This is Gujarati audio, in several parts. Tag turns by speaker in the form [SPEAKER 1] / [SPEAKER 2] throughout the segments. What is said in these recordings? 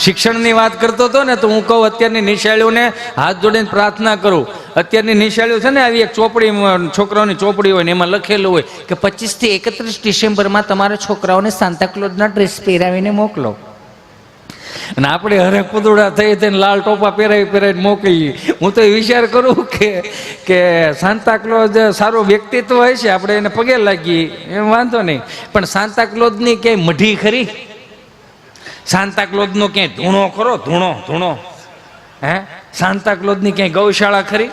[SPEAKER 1] શિક્ષણની વાત કરતો હતો ને, તો હું કહું અત્યારની નિશાળીઓને હાથ જોડીને પ્રાર્થના કરું. અત્યારની નિશાળીઓ છે ને, આવી એક ચોપડી, છોકરાઓની ચોપડી હોય ને એમાં લખેલું હોય કે 25 થી 31 ડિસેમ્બરમાં તમારા છોકરાઓને સાન્તાક્લોઝના ડ્રેસ પહેરાવીને મોકલો. અને આપણે હરે પુદુડા થઈ થઈને લાલ ટોપા પહેરાવી મોકલીએ. હું તો એ વિચાર કરું કે સાન્તાક્લોઝ સારો વ્યક્તિત્વ હોય છે, આપણે એને પગે લાગીએ એમ વાંધો નહીં, પણ સાન્તાક્લોઝની ક્યાંય મઢી ખરી? સાન્તાક્લોઝનો ક્યાંય ધૂણો ખરો? ધૂણો હે? સાન્તાક્લોઝની ક્યાંય ગૌશાળા ખરી?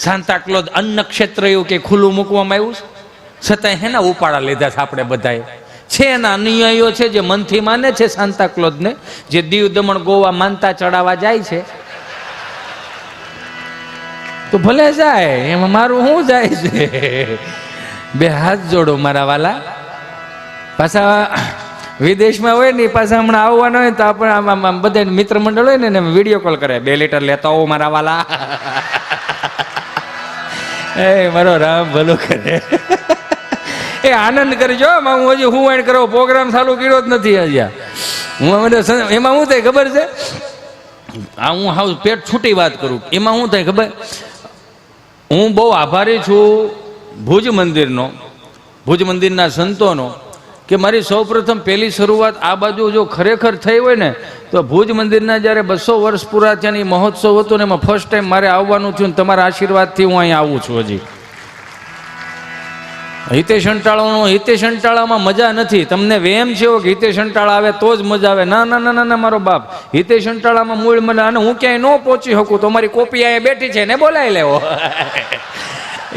[SPEAKER 1] સાન્તાક્લોઝ અન્ન ક્ષેત્ર એવું કે ખુલ્લું મૂકવામાં આવ્યું છે, છતાંય હેના ઉપાડા લીધા છે આપણે બધાએ. છે એના અનુયાયીઓ છે જે મનથી માને છે સાન્તાક્લોઝને, જે દીવ દમણ ગોવા માનતા ચડાવવા જાય છે. તો ભલે જાય, એમાં મારું શું જાય છે? બે હાથ જોડો મારા વાલા. પાછા વિદેશમાં હોય ને, પાછા હમણાં આવવાના હોય તો આપણે બધા મિત્ર મંડળ હોય ને વિડીયો કોલ કરે, 2 લીટર લેતા આવો મારા વાલા. એ મારો રામ ભલો કરે. એ આનંદ કરજો. હું હજી હું એડ કરો પ્રોગ્રામ ચાલુ કર્યો જ નથી હજી. હું એમાં શું થાય ખબર છે? હું હાવ પેટ છૂટી વાત કરું. એમાં શું થાય ખબર? હું બહુ આભારી છું ભુજ મંદિરનો, ભુજ મંદિરના સંતોનો, કે મારી સૌપ્રથમ પહેલી શરૂઆત આ બાજુ જો ખરેખર થઈ હોય ને, તો ભુજ મંદિરના જ્યારે 200 વર્ષ પૂરા ત્યાંની મહોત્સવ હતો ને, એમાં ફર્સ્ટ ટાઈમ મારે આવવાનું થયું ને તમારા આશીર્વાદથી હું અહીંયા આવું છું. હજી હિતેશ અંટાળાનો, હિતેશ અંટાળામાં મજા નથી. તમને વેમ છે કે હિતેશ અંટાળા આવે તો જ મજા આવે? ના ના ના ના મારો બાપ, હિતેશ અંટાળામાં મૂળ મને, અને હું ક્યાંય ન પહોંચી શકું તો મારી કોપી અહીંયા બેઠી છે ને બોલાવી લેવો.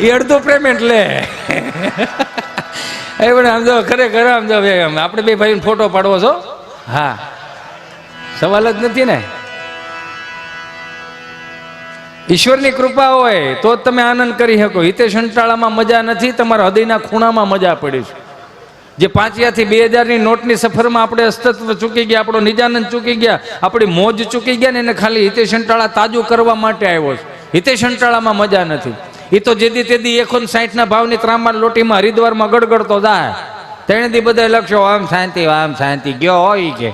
[SPEAKER 1] એ અડધું પેમેન્ટ લે. એ પણ આમ જો ખરેખર આમ જો આપણે બે ભાઈને ફોટો પાડવો છો? હા, સવાલ જ નથી ને. ઈશ્વરની કૃપા હોય તો જ તમે આનંદ કરી શકો. હિતેશ અંટાળામાં મજા નથી, તમારા હૃદયના ખૂણામાં મજા પડી છે. જે 5 થી 2000ની નોટની સફરમાં આપણે અસ્તિત્વ ચૂકી ગયા, આપણો નિજાનંદ ચૂકી ગયા, આપણી મોજ ચૂકી ગયા ને, એને ખાલી હિતેશ અંટાળા તાજું કરવા માટે આવ્યો છે. હિતેશ અંટાળામાં મજા નથી. એ તો જેદી તેદી 160ના ભાવની ત્રાંબા લોટીમાં હરિદ્વારમાં ગડગડતો જાય. તેને દી બધા લખશો આમ શાંતિ ગયો હોય કે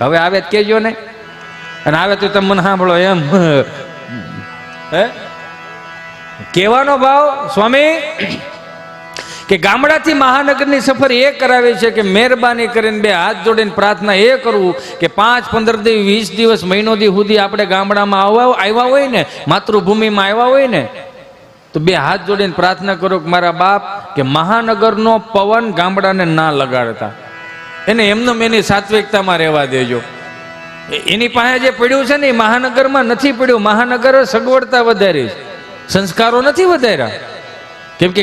[SPEAKER 1] હવે આવે જ કહેજો ને. અને આવે તો તમે મને સાંભળો એમ હે કહેવાનો ભાવ. સ્વામી કે ગામડાથી મહાનગરની સફર એ કરાવી છે કે મહેરબાની કરીને 2 હાથ જોડીને પ્રાર્થના એ કરવું કે 5, 15 દિવસ, 20 દિવસ, મહિનો દી સુધી આપણે ગામડામાં આવ્યા હોય ને, માતૃભૂમિમાં આવ્યા હોય ને, તો 2 હાથ જોડીને પ્રાર્થના કરો કે મારા બાપ, કે મહાનગરનો પવન ગામડાને ના લગાડતા, એને એમનો એની સાત્વિકતામાં રહેવા દેજો. એની પાસે જે પડ્યું છે ને એ મહાનગરમાં નથી પડ્યું. મહાનગર સગવડતા વધારી, સંસ્કારો નથી વધાર્યા. કેમ કે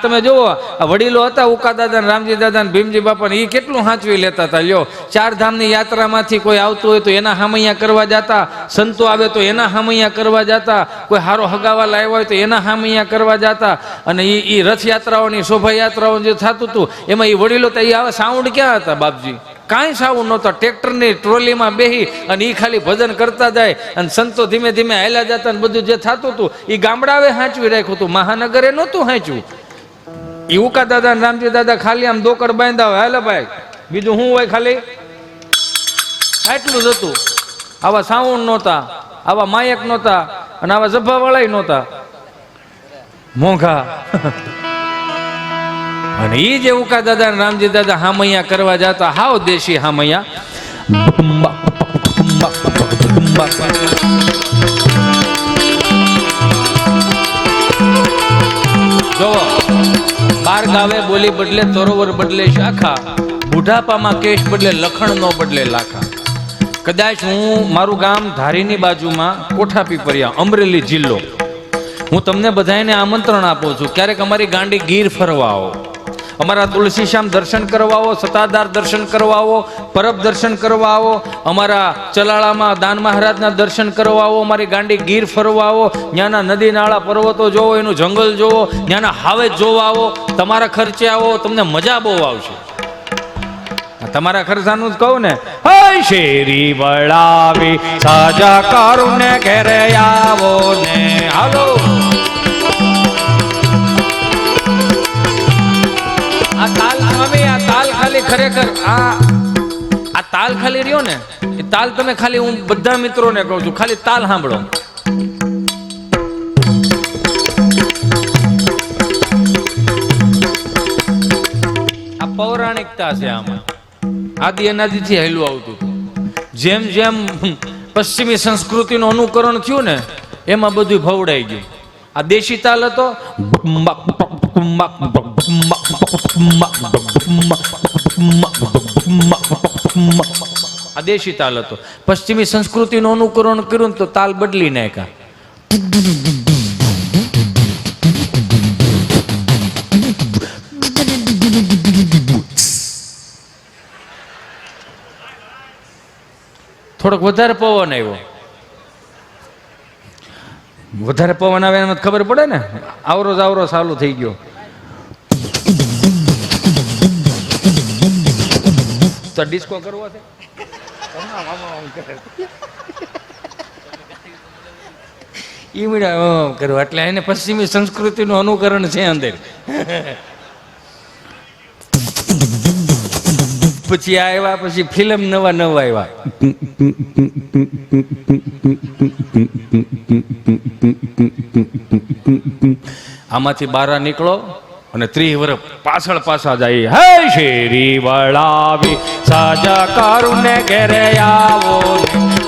[SPEAKER 1] તમે જુઓ, આ વડીલો હતા ઉકા દાદા, રામજી દાદા, ભીમજી બાપા, એ કેટલું સાચવી લેતા હતા. લ્યો, 4 ધામની યાત્રામાંથી કોઈ આવતું હોય તો એના હામૈયા કરવા જતા, સંતો આવે તો એના હામૈયા કરવા જતા, કોઈ હારો હગાવા લાવ્યા હોય તો એના હામૈયા કરવા જતા. અને એ રથયાત્રાઓની, શોભાયાત્રાઓ જે થતું હતું એમાં એ વડીલો તો એ સાઉન્ડ ક્યાં હતા બાપજી? કાંઈ સાઉન્ડ નહોતા. ટ્રેક્ટરની ટ્રોલીમાં બેસી અને એ ખાલી ભજન કરતા જાય અને સંતો ધીમે ધીમે હાલ્યા જતા ને બધું જે થતું હતું એ ગામડાએ સાચવી રાખ્યું હતું, મહાનગરે નહોતું સાચવું. એ ઉકા દાદા ને રામજી દાદા ખાલી આમ દોકડ બાંધ્યા હોય, હાલે ભાઈ, બીજું શું હોય, ખાલી આટલું જ હતું. આવા સાઉન્ડ નહોતા, આવા માયક નહોતા, અને આવા જભાવાળા નહોતા, મોંઘા. અને એ જે ઉકા દાદા ને રામજી દાદા હામૈયા કરવા જતા, હાવ દેશી હામૈયા. જોવો, 12 ગાવે બોલી બદલે તરોવર બદલે શાખા, બુઢાપામાં કેશ બદલે લખણ નો બદલે લાખા. કદાચ હું મારું ગામ ધારીની બાજુમાં કોઠાપીપરિયા, અમરેલી જિલ્લો, હું તમને બધાને આમંત્રણ આપું છું, ક્યારેક અમારી ગાંડી ગીર ફરવા આવો, અમારા તુલસીશ્યામ દર્શન કરવા આવો, સતાધાર દર્શન કરવા આવો, પરબ દર્શન કરવા આવો, અમારા ચલાળામાં દાન મહારાજના દર્શન કરવા આવો, અમારી ગાંડી ગીર ફરવા આવો, ત્યાંના નદી નાળા પર્વતો જોવો, એનું જંગલ જોવો, ત્યાંના હાવેજ જોવા આવો, તમારા ખર્ચે આવો, તમને મજા બહુ આવશે. તમારા ખર્ચાનું જ કહું ને, હે શેરી વળાવી સાજા કરું ને ઘરે આવો ને, હાલો. આ તાલ સ્વામી, આ તાલ ખાલી ખરેખર આ તાલ ખાલી રહ્યો ને, એ તાલ તમે ખાલી, હું બધા મિત્રોને કહું છું, ખાલી તાલ સાંભળો. આ પૌરાણિકતા છે, આમાં આદિ અનાદિથી હેલું આવતું હતું. જેમ જેમ પશ્ચિમી સંસ્કૃતિનું અનુકરણ થયું ને, એમાં બધું ભવડાઈ ગયું. આ દેશી તાલ હતો, આ દેશી તાલ હતો. પશ્ચિમી સંસ્કૃતિનું અનુકરણ કર્યું ને તો તાલ બદલી નાખ્યા. થોડોક વધારે પવન આવ્યો, વધારે પવન આવે એમાં ખબર પડે ને, આવરો જાવરો ચાલુ થઈ ગયો. તો ડિસ્કો કરવો છે, કરવા એટલે એને પશ્ચિમી સંસ્કૃતિનું અનુકરણ છે અંદર. પછી આવ્યા, પછી ફિલ્મ નવા આવ્યા. આમાંથી બહાર નીકળો અને 30 વર્ષ પાછા જાય. હે શેરી વળાવી સાજા કારુને ઘેરે આવો,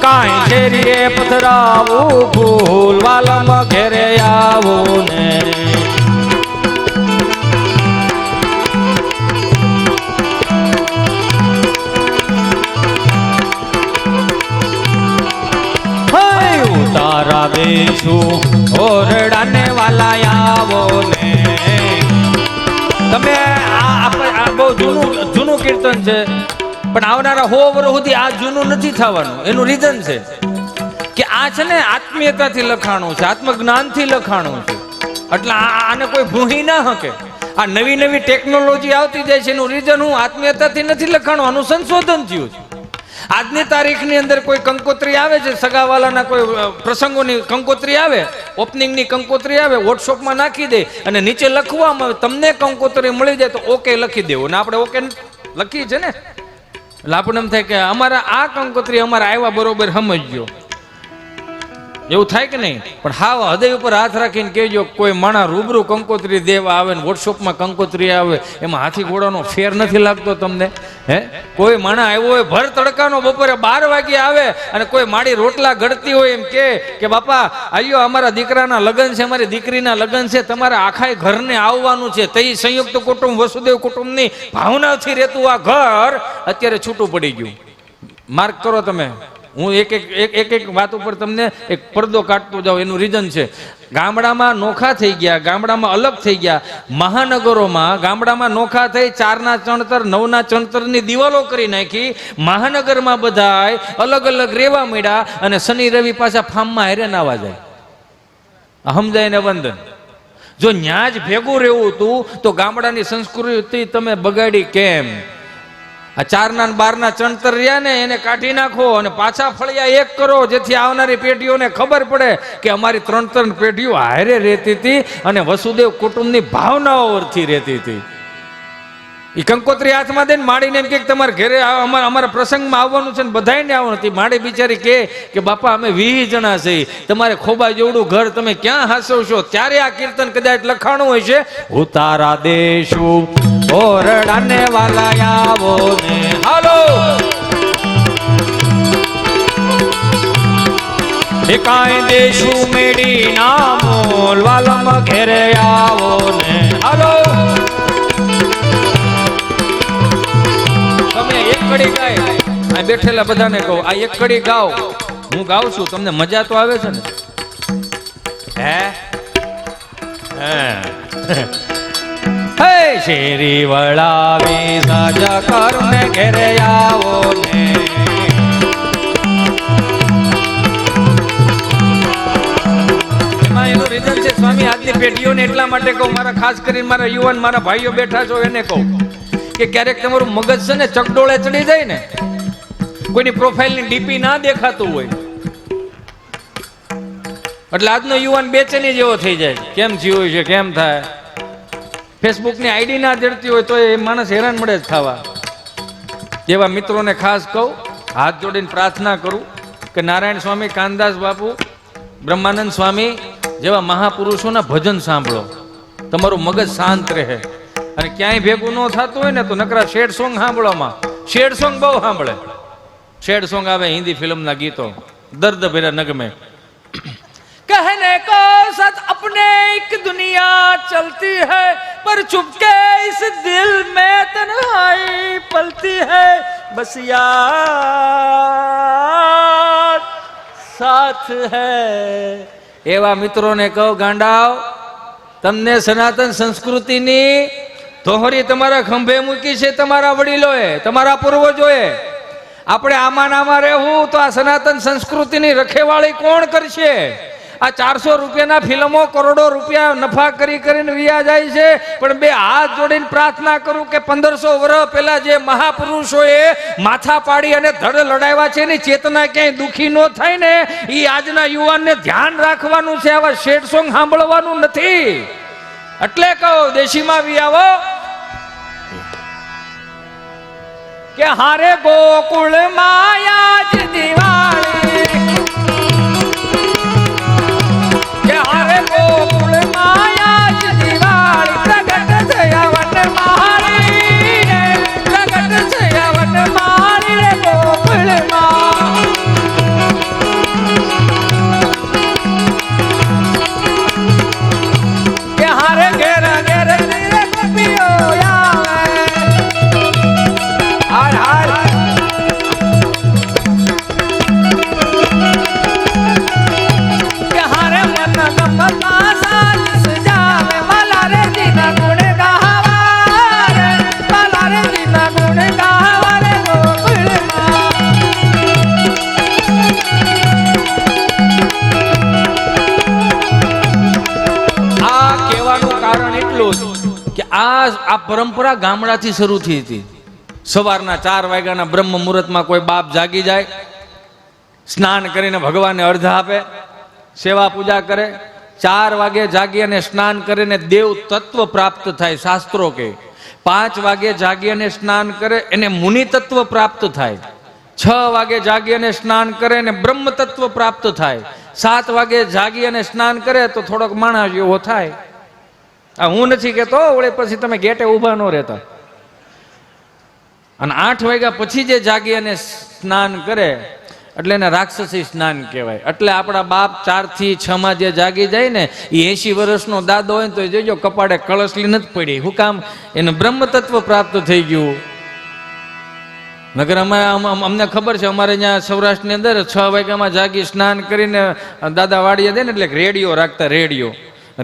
[SPEAKER 1] કાંઈ શેરીએ પથરાવું, ફૂલ વાલમાં ઘેરે આવો ને. તારા દેશું ઓરડાને વાલા આવો ને. તમે આ બહુ જૂનું કીર્તન છે, પણ આવનારા 100 વર્ષ સુધી આ જૂનું નથી થવાનું. એનું રીઝન છે કે આ છે ને આત્મીયતાથી લખાણું છે, આત્મજ્ઞાનથી લખાણું છે. એટલે આને કોઈ ભૂહી ના શકે. આ નવી ટેકનોલોજી આવતી જાય છે, એનું રીઝન હું આત્મીયતાથી નથી લખાણું, આનું સંશોધન થયું છે. આજની તારીખની અંદર કોઈ કંકોત્રી આવે છે, સગાવાલાના કોઈ પ્રસંગોની કંકોત્રી આવે, ઓપનિંગની કંકોત્રી આવે, વોટ્સઅપમાં નાખી દે અને નીચે લખવામાં આવે તમને કંકોત્રી મળી જાય તો ઓકે લખી દેવું. અને આપણે ઓકે લખી છે ને, એટલે આપણને એમ થાય કે અમારા આ કંકોત્રી અમારા આવ્યા બરોબર સમજ્યો, એવું થાય કે નહીં? પણ હા, હૃદય ઉપર હાથ રાખીને કહેજો, કોઈ માણા રૂબરૂ કંકોત્રી દેવા આવે ને વોટ્સઅપમાં કંકોત્રી આવે, એમાં હાથી ઘોડાનો ફેર નથી લાગતો તમને? હે, કોઈ માણા આવ્યો હોય ભર તડકાનો, બપોરે 12 વાગે આવે અને કોઈ માડી રોટલા ઘડતી હોય એમ કે બાપા આયો અમારા દીકરાના લગ્ન છે, અમારી દીકરીના લગ્ન છે, તમારે આખા ઘરને આવવાનું છે. તઈ સંયુક્ત કુટુંબ વસુદેવ કુટુંબની ભાવનાથી રહેતું આ ઘર અત્યારે છૂટું પડી ગયું. માર્ક કરો તમે. હું એક વાત ઉપર તમને એક પડદો કાઢતો જાઉં. એનું રીઝન છે, ગામડામાં નોખા થઈ ગયા, ગામડામાં અલગ થઈ ગયા. મહાનગરોમાં ગામડામાં નોખા થઈ 4ના ચણતર 9ના ચણતરની દિવાલો કરી નાખી. મહાનગરમાં બધાય અલગ અલગ રેવા મળ્યા અને શનિ રવિ પાછા ફાર્મમાં હેરાન આવવા જાય. સમજાય ને વંદન? જો ન્યા જ ભેગું રહેવું હતું તો ગામડાની સંસ્કૃતિ તમે બગાડી કેમ? આ 4ના 12ના ચણતર રહ્યા ને એને કાઢી નાખો અને પાછા ફળિયા એક કરો, જેથી આવનારી પેઢીઓને ખબર પડે કે અમારી 3 પેઢીઓ હારે રહેતી હતી અને વસુદેવ કુટુંબની ભાવનાઓ વરથી રહેતી હતી. એ કંકોત્રી હાથમાં દઈને માડીને એમ કે તમારે ઘરે અમારા પ્રસંગમાં આવવાનું છે ને બધાને આવવાનું હતી. માડી બિચારી કે બાપા અમે 20 જણા છીએ, તમારે ખોબા જેવડું ઘર તમે ક્યાં હાસવશો? ત્યારે આ કીર્તન કદાચ લખાણું હોય છે, ઉતારા દેશું ઓરડાને વાલા આવો ને. હાલો એકાય દેશું મેડી નામોલ વાલમ ઘેરે આવો ને. હાલો તમે એક કડી ગાય, આ બેઠેલા બધાને કહો, આ એક કડી ગાઓ, હું ગાઉં છું, તમને મજા તો આવે છે ને? હે શેરી વળાવી સાજા કારુને ઘેરે આવો ને. એમાં એનું રીઝન છે સ્વામી, આજની પેઢીઓને એટલા માટે કહું, મારા ખાસ કરીને મારા યુવાન મારા ભાઈઓ બેઠા છો એને કહું કે ક્યારેક તમારું મગજ છે ને ચકડોળે ચડી જાય ને, કોઈની પ્રોફાઇલની ડીપી ના દેખાતું હોય એટલે આજનો યુવાન બેચેની જેવો થઈ જાય. કેમ થયું છે, કેમ થાય? ફેસબુકની આઈડી ના જડતી હોય તો એ માણસ હેરાન મળે જ થવા. એવા મિત્રોને ખાસ કહું, હાથ જોડીને પ્રાર્થના કરું કે નારાયણ સ્વામી, કાનદાસ બાપુ, બ્રહ્માનંદ સ્વામી જેવા મહાપુરુષોના ભજન સાંભળો, તમારું મગજ શાંત રહે. અને ક્યાંય ભેગું ન થતું હોય ને તો નકરા શેડ સોંગ સાંભળવામાં, શેડ સોંગ બહુ સાંભળે. શેડ સોંગ આવે હિન્દી ફિલ્મના ગીતો, દર્દ ભર્યા નગમે. कहने को सच अपने एक दुनिया चलती है, पर चुपके इस दिल में तन्हाई पलती है. बस यार साथ है. એવા મિત્રોને કહો, ગાંડાઓ, તમને સનાતન સંસ્કૃતિની ધોહરી તમારા ખંભે મૂકી છે તમારા વડીલોએ, તમારા પૂર્વજોએ. આપણે આમાં નામાં રહેવું તો આ સનાતન સંસ્કૃતિની રખેવાળી કોણ કરશે? આ 400 રૂપિયાના ફિલ્મો કરોડો રૂપિયા નફા કરીને વિયા જાય છે. પણ બે હાથ જોડીને પ્રાર્થના કરું કે 1500 વર્ષ પહેલા જે મહાપુરુષોએ માથા પાડી અને ધડ લડાવ્યા છે એની ચેતના ક્યાંય દુખી ન થાય ને, એ આજના યુવાનને ધ્યાન રાખવાનું છે. આવા શેડ સોંગ સાંભળવાનું નથી. એટલે કહો, દેશીમાં વી આવો કે હારે ગોકુળ માયા જ દિવાળી, કે હારે ગોકુળ માયા જ દિવાળી, પ્રગટ થયા વન મારી રે, પ્રગટ થયા વન મારી રે ગોકુળમાં. કે હારે ઘેર ઘેર રે ગોપીઓ આવે, હાર હાર. કે હારે મન ગમતા સાજ સજાવે, વાલા રે જીના ગુણ ગાવા રે, વાલા રે જીના ગુણ ગાવા રે ગોકુળમાં. આ કહેવાનું કારણ એટલું જ કે આ પરંપરા ગામડાથી શરૂ થઈ હતી. સવારના 4 વાગ્યાના બ્રહ્મ મુહૂર્તમાં કોઈ બાપ જાગી જાય, સ્નાન કરીને ભગવાનને અર્ધ આપે, સેવા પૂજા કરે. 4 વાગે જાગી અને સ્નાન કરીને દેવ તત્વ પ્રાપ્ત થાય, શાસ્ત્રો કે. 5 વાગે જાગી અને સ્નાન કરે એને મુનિ તત્વ પ્રાપ્ત થાય. 6 વાગે જાગી અને સ્નાન કરે અને બ્રહ્મ તત્વ પ્રાપ્ત થાય. 7 વાગે જાગી અને સ્નાન કરે તો થોડોક માણસ જેવો થાય. આ હું નથી કહેતો, વળે પછી તમે ગેટે ઊભા ન રહેતા. અને 8 વાગ્યા પછી જે જાગી અને સ્નાન કરે એટલે એને રાક્ષસી સ્નાન કહેવાય. એટલે આપણા બાપ 4 થી 6 માં જે જાગી જાય ને, એ 80 વર્ષનો દાદો હોય તો જોજો કપાળે કળશલી નથી પડી. શું કામ? એને બ્રહ્મ તત્વ પ્રાપ્ત થઈ ગયું. નગર અમને ખબર છે, અમારે ત્યાં સૌરાષ્ટ્રની અંદર 6 વાગ્યામાં જાગી સ્નાન કરીને દાદા વાડીએ દે ને એટલે રેડિયો રાખતા.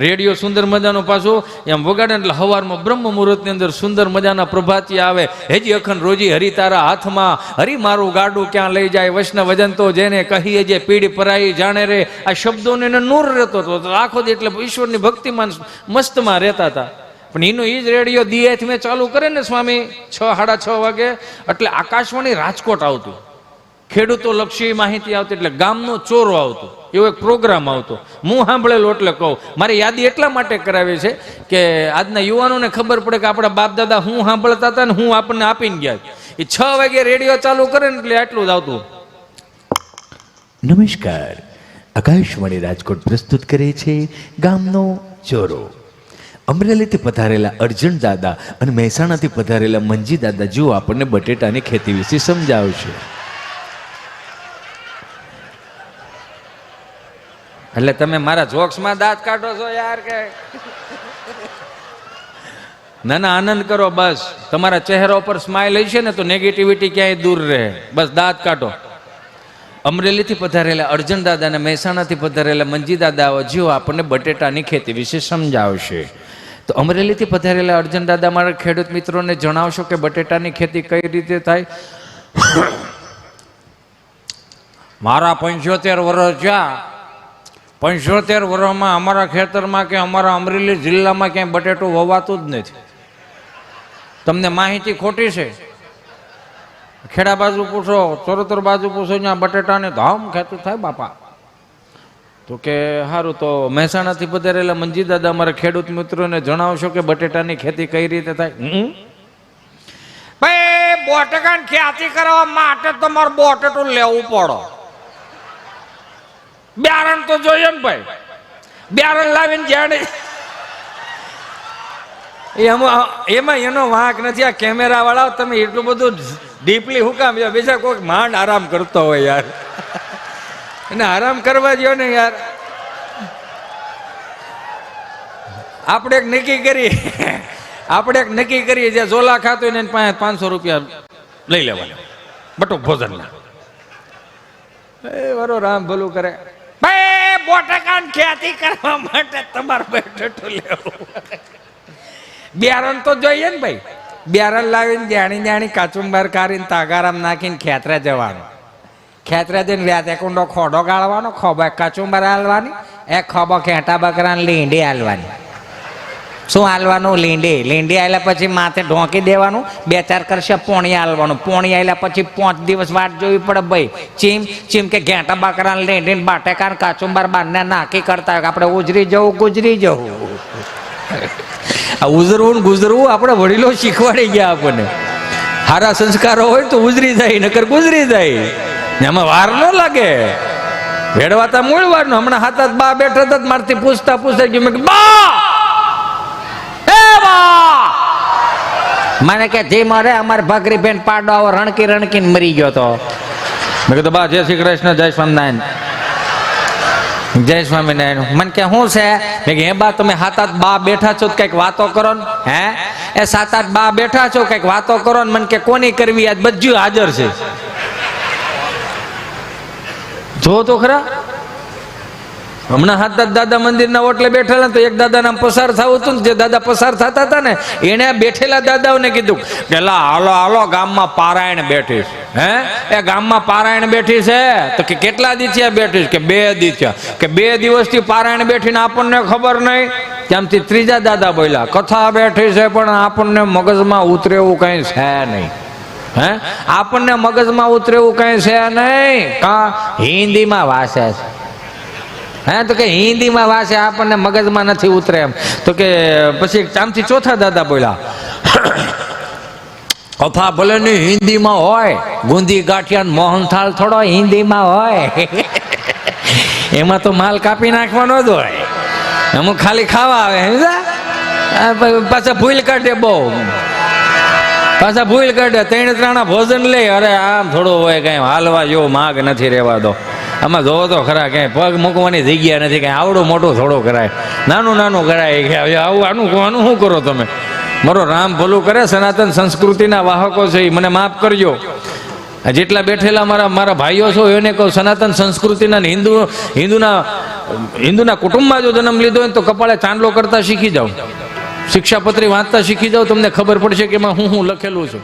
[SPEAKER 1] રેડિયો સુંદર મજાનો પાછું એમ વગાડે એટલે સવારમાં બ્રહ્મ મુહૂર્તની અંદર સુંદર મજાના પ્રભાતી આવે. હેજી અખંડ રોજી હરી તારા હાથમાં, હરી મારું ગાડું ક્યાં લઈ જાય, વૈષ્ણવ વજન તો જેને કહીએ જે પીડી પરાઈ જાણે રે. આ શબ્દોને નૂર રહેતો હતો આખો દી, એટલે ઈશ્વરની ભક્તિમાં મસ્તમાં રહેતા હતા. પણ એનો એ જ રેડિયો દિયાથી મેં ચાલુ કરે ને સ્વામી 6 સાડા 6 વાગે, એટલે આકાશવાણી રાજકોટ આવતું, ખેડૂતો લક્ષી માહિતી આવતી, એટલે ગામનો ચોરો આવતો, એવો એક પ્રોગ્રામ આવતો. હું સાંભળેલો એટલે કહું. મારી યાદી એટલા માટે કરાવી છે કે આજના યુવાનોને ખબર પડે કે આપણા બાપ દાદા હું સાંભળતા હતા ને હું આપણને આપીને ગયા. એ 6 વાગે રેડિયો ચાલુ કરે ને એટલે આટલું જ આવતું.
[SPEAKER 2] નમસ્કાર, આકાશવાણી રાજકોટ પ્રસ્તુત કરે છે ગામનો ચોરો. અમરેલીથી પધારેલા અર્જુન દાદા અને મહેસાણાથી પધારેલા મંજી દાદા જો આપણને બટેટાની ખેતી વિશે સમજાવશે.
[SPEAKER 1] એટલે તમે મારા જોક્સમાં દાંત કાઢો છો યાર કે? ના ના, આનંદ કરો બસ. તમારા ચહેરા ઉપર સ્માઇલ હશે ને તો નેગેટિવિટી ક્યાંય દૂર રહે. બસ દાંત કાઢો. અમરેલીથી પધારેલા અર્જુન દાદા અને મહેસાણાથી પધારેલા મંજી દાદાઓ જેઓ આપણને બટેટાની ખેતી વિશે સમજાવશે. તો અમરેલીથી પધારેલા અર્જુન દાદા મારા ખેડૂત મિત્રોને જણાવશો કે બટેટાની ખેતી કઈ રીતે થાય. મારા 75 વર્ષ થયા. 75 વર્ષમાં અમારા ખેતરમાં કે અમારા અમરેલી જિલ્લામાં ક્યાંય બટેટું વવાતું જ નથી. તમને માહિતી ખોટી છે. ખેડા બાજુ પૂછો, ચરોતર બાજુ પૂછો, ત્યાં બટેટાને ધામ ખેતું થાય બાપા. તો કે સારું, તો મહેસાણાથી પધારેલા મંજી દાદા અમારા ખેડૂત મિત્રોને જણાવશો કે બટેટાની ખેતી કઈ રીતે થાય. ભાઈ બોટકાન ખ્યાતિ કરવા માટે તમારે બોટેટું લેવું પડે. બ્યારણ તો જોઈએ ને ભાઈ, બ્યારણ લાવીને જાણે એમાં એનો વાંક નથી. આ કેમેરા વાળા તમે એટલું બધું ડીપલી હું કામ બીજા કોઈ માંડ આરામ કરતો હોય યાર, એને આરામ કરવા દો ને યાર. આપણે એક નક્કી કરીએ જે ઝોલા ખાતો હોય ને એની પાસે 500 રૂપિયા લઈ લેવાના બટુક ભોજનના. વારો રામ ભલું કરે. ભાઈ બોટકાન ખ્યાતિ કરવા માટે તમારે બેઠું લેવું. બિયારણ તો જોઈએ ને ભાઈ. બિયારણ લાવીને જાણી કાચુંબર કાઢીને તાગારામ નાખીને ખેતરા જવાનું. ખેતરા જઈને વ્યાતે કુંડો ખોડો ગાળવાનો, ખોબો કાચુંબર હાલવાની, એક ખોબો ખેટા બકરાને લીંડી હાલવાની. શું હાલવાનું? લીંડી આવેલા પછી માથે ઢોંકી દેવાનું, 2-4 કરશે પોણી હાલવાનું. પોણી આવેલા પછી 5 દિવસ વાટ જોવી પડે ભાઈ. ચીમ કે ઘેટા બકરાને લીંડીને બાટેકા કાચુંબર બારને નાખી કરતા હોય આપણે ઉજરી જવું ગુજરી જવું. આ ઉજરવું ગુજરવું આપણે વડીલો શીખવાડી ગયા આપણને. સારા સંસ્કારો હોય તો ઉજરી જાય, નકર ગુજરી જાય. એમાં વાર ન લાગે. ભેડવાતા મૂળ વારનું. હમણાં હાથ બા બેઠા હતા મારથી પૂછતા ગયું મેં બા મને કે જી મારે અમારે ભાગરી બેન પાડો આવો રણકીને મરી ગયો તો. મેં કીધું બા જય શ્રી કૃષ્ણ, જય સ્વામિનારાયણ, જય સ્વામિનારાયણ. મને કે શું છે? મેં કે હે બા તમે 7-8 બા બેઠા છો કઈક વાતો કરો ને. હે એ 7-8 બા બેઠા છો કઈક વાતો કરો ને. મને કે કોની કરવી? આજ બધું હાજર છે. જો તો ખરા. હમણાં હાથ દાદા મંદિરના ઓટલે બેઠેલા તો એક દાદા નામ પસાર થવું હતું ને, જે દાદા પસાર થતા હતા ને એને બેઠેલા દાદાઓને કીધું કે હાલો ગામમાં પારાયણ બેઠી છે. હે એ ગામમાં પારાયણ બેઠી છે તો કે કેટલા દી થયા બેઠી કે 2 દી થયા. કે 2 દિવસથી પારાયણ બેઠીને આપણને ખબર નહીં. ત્યાંથી ત્રીજા દાદા બોલ્યા કથા બેઠી છે પણ આપણને મગજમાં ઉતરે એવું કઈ છે નહીં. હે આપણને મગજમાં ઉતરે એવું કઈ છે નહીં. કા હિન્દીમાં વાસે છે. હે તો કે હિન્દીમાં વાસે આપણને મગજમાં નથી ઉતરે એમ. તો કે પછી આમથી ચોથા દાદા બોલ્યા કથા ભલે ને હિન્દીમાં હોય, ગુંદી ગાંઠિયા મોહનથાળ થોડો હિન્દીમાં હોય. એમાં તો માલ કાપી નાખવાનો જ હોય. અમુક ખાલી ખાવા આવે પાછા ભૂલ કાઢે બહુ. પાછા ભૂલ કાઢે 3-3 ભોજન લે. અરે આમ થોડું હોય કઈ હાલવા જેવો માગ નથી રહેવા દો. આમાં જોવો તો ખરા ક્યાંય પગ મૂકવાની જગ્યા નથી. કાંઈ આવડું મોટું થોડું કરાય, નાનું કરાય. આનું શું કરો તમે? મારો રામ ભલું કરે. સનાતન સંસ્કૃતિના વાહકો છે એ મને માફ કરજો. જેટલા બેઠેલા મારા ભાઈઓ છો એને કહું સનાતન સંસ્કૃતિના હિન્દુના કુટુંબમાં જો જન્મ લીધો હોય તો કપાળે ચાંદલો કરતા શીખી જાઓ, શિક્ષાપત્રી વાંચતા શીખી જાઓ. તમને ખબર પડશે કે એમાં હું લખેલું છું.